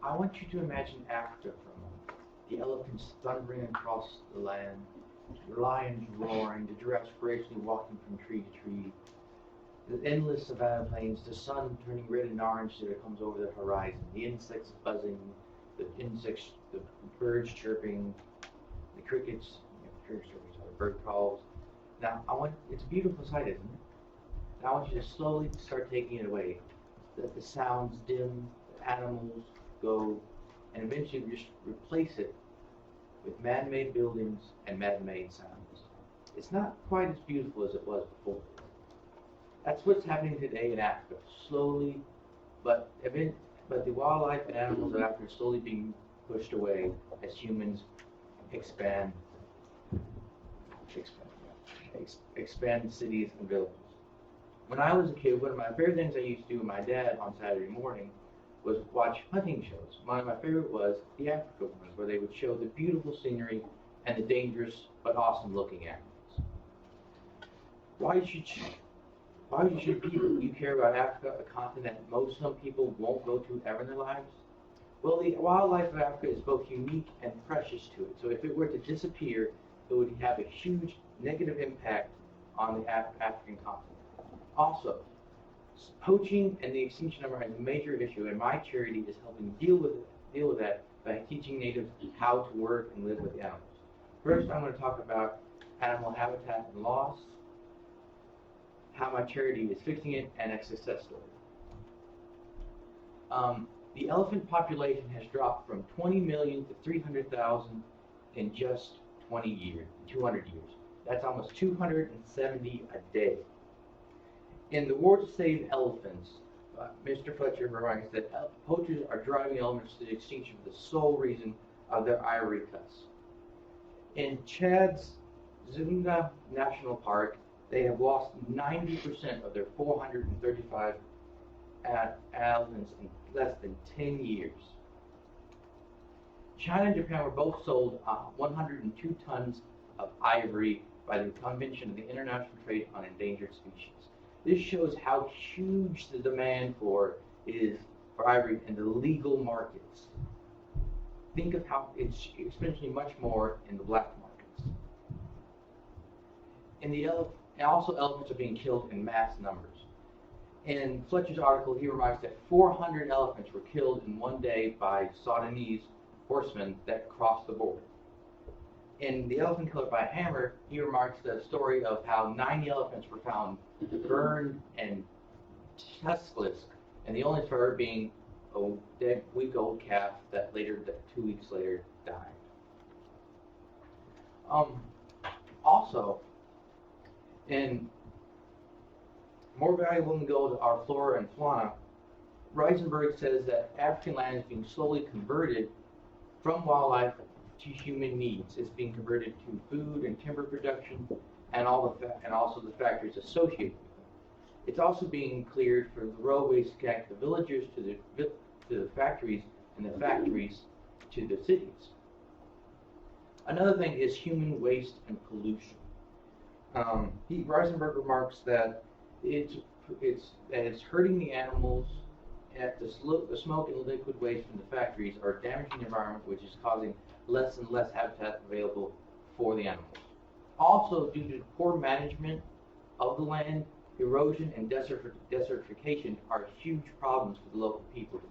I want you to imagine Africa for a moment. The elephants thundering across the land, the lions roaring, the giraffes gracefully walking from tree to tree, the endless savanna plains, the sun turning red and orange as it comes over the horizon, the insects buzzing, the birds chirping, the crickets, the bird calls. Now, it's a beautiful sight, isn't it? Now I want you to slowly start taking it away. Let the sounds dim, the animals go, and eventually just replace it with man-made buildings and man-made sounds. It's not quite as beautiful as it was before. That's what's happening today in Africa. Slowly, but the wildlife and animals of Africa are slowly being pushed away as humans expand cities and villages. When I was a kid, one of my favorite things I used to do with my dad on Saturday morning was watch hunting shows. One of my favorite was the Africa ones, where they would show the beautiful scenery and the dangerous but awesome looking animals. Why should people you care about Africa, a continent some people won't go to ever in their lives? Well, the wildlife of Africa is both unique and precious to it. So if it were to disappear, it would have a huge negative impact on the African continent. Also, poaching and the extinction number is a major issue, and my charity is helping deal with that by teaching natives how to work and live with animals. First, I'm going to talk about animal habitat and loss, how my charity is fixing it, and a success story. The elephant population has dropped from 20 million to 300,000 in just 200 years. That's almost 270 a day. In the war to save elephants, Mr. Fletcher reminds that poachers are driving elephants to extinction for the sole reason of their ivory tusks. In Chad's Zunga National Park, they have lost 90% of their 435 elephants in less than 10 years. China and Japan were both sold 102 tons of ivory by the Convention of the International Trade on Endangered Species. This shows how huge the demand for ivory in the legal markets. Think of how it's exponentially much more in the black markets. And also elephants are being killed in mass numbers. In Fletcher's article, he remarks that 400 elephants were killed in one day by Sudanese horsemen that crossed the border. In The Elephant Killer by Hammer, he remarks the story of how 90 elephants were found burned and tuskless, and the only survivor being a dead, week-old calf that 2 weeks later died. Also, in More Valuable Than Gold, Our Flora and Fauna, Reisenberg says that African land is being slowly converted from wildlife to human needs. It's being converted to food and timber production, and also the factories associated with them. It's also being cleared for the roadways to connect the villagers to the factories, and the factories to the cities. Another thing is human waste and pollution. Reisenberg remarks that it's hurting the animals. The smoke and liquid waste from the factories are damaging the environment, which is causing less and less habitat available for the animals. Also, due to poor management of the land, erosion and desertification are huge problems for the local people.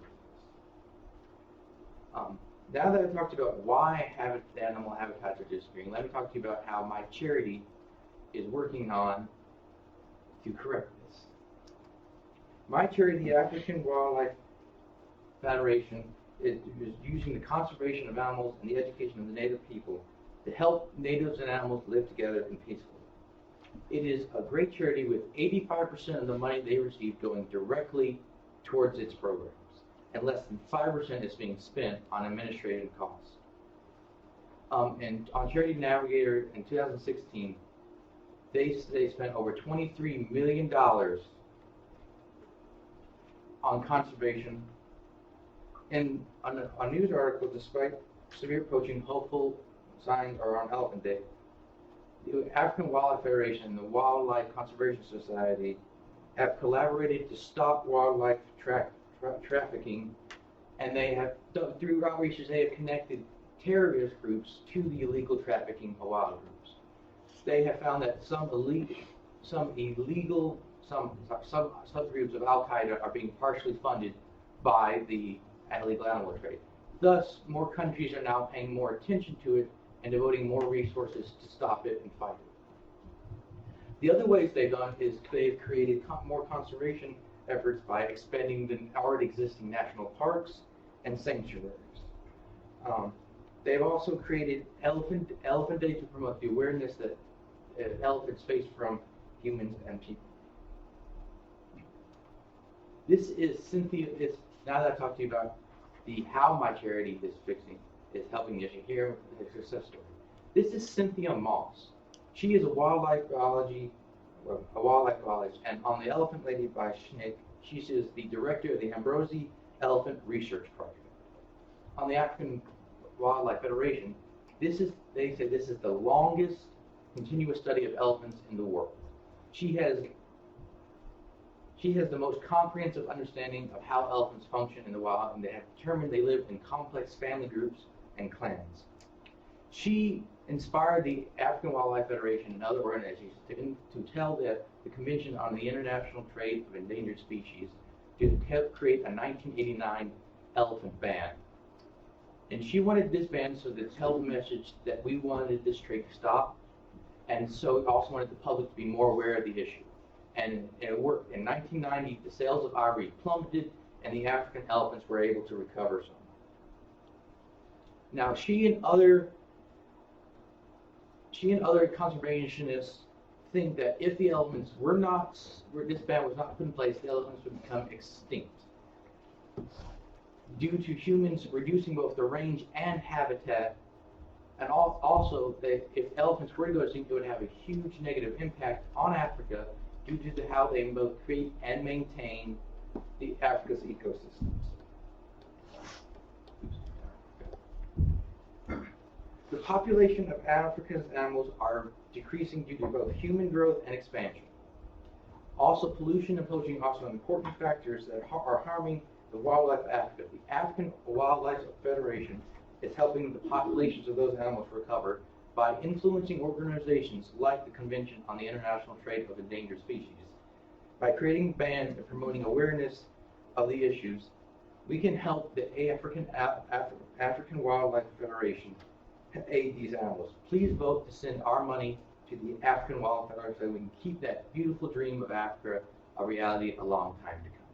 Now that I've talked about why animal habitats are disappearing, let me talk to you about how my charity is working on to correct this. My charity, the African Wildlife Federation, is using the conservation of animals and the education of the native people to help natives and animals live together and peacefully. It is a great charity with 85% of the money they receive going directly towards its programs, and less than 5% is being spent on administrative costs. And on Charity Navigator in 2016, they spent over $23 million on conservation. In a news article, despite severe poaching, hopeful signs are on Elephant Day. The African Wildlife Federation and the Wildlife Conservation Society have collaborated to stop wildlife trafficking, and they have through outreaches, they have connected terrorist groups to the illegal trafficking of wild groups. They have found that some subgroups of Al Qaeda are being partially funded by the illegal animal trade. Thus, more countries are now paying more attention to it and devoting more resources to stop it and fight it. The other ways they've done is they've created more conservation efforts by expanding the already existing national parks and sanctuaries. They've also created Elephant Day to promote the awareness that elephants face from humans and people. This is Cynthia. Now that I talked to you about how my charity is helping you hear the success story. This is Cynthia Moss. She is a wildlife biologist, and on the Elephant Lady by Schnick, she is the director of the Ambrosi Elephant Research Project. On the African Wildlife Federation, they say this is the longest continuous study of elephants in the world. She has the most comprehensive understanding of how elephants function in the wild, and they have determined they live in complex family groups and clans. She inspired the African Wildlife Federation and other organizations to tell the Convention on the International Trade of Endangered Species to help create a 1989 elephant ban. And she wanted this ban so to tell the message that we wanted this trade to stop, and so we also wanted the public to be more aware of the issue. And it worked. In 1990, the sales of ivory plummeted, and the African elephants were able to recover some. Now, she and other conservationists think that if the elephants this ban was not put in place, the elephants would become extinct due to humans reducing both the range and habitat. And also, if elephants were to go extinct, it would have a huge negative impact on Africa due to how they both create and maintain Africa's ecosystems. The population of Africa's animals are decreasing due to both human growth and expansion. Also, pollution and poaching are also important factors that are harming the wildlife of Africa. The African Wildlife Federation is helping the populations of those animals recover by influencing organizations like the Convention on the International Trade of Endangered Species. By creating bans and promoting awareness of the issues, we can help the African Wildlife Federation aid these animals. Please vote to send our money to the African Wildlife Federation so we can keep that beautiful dream of Africa a reality a long time to come.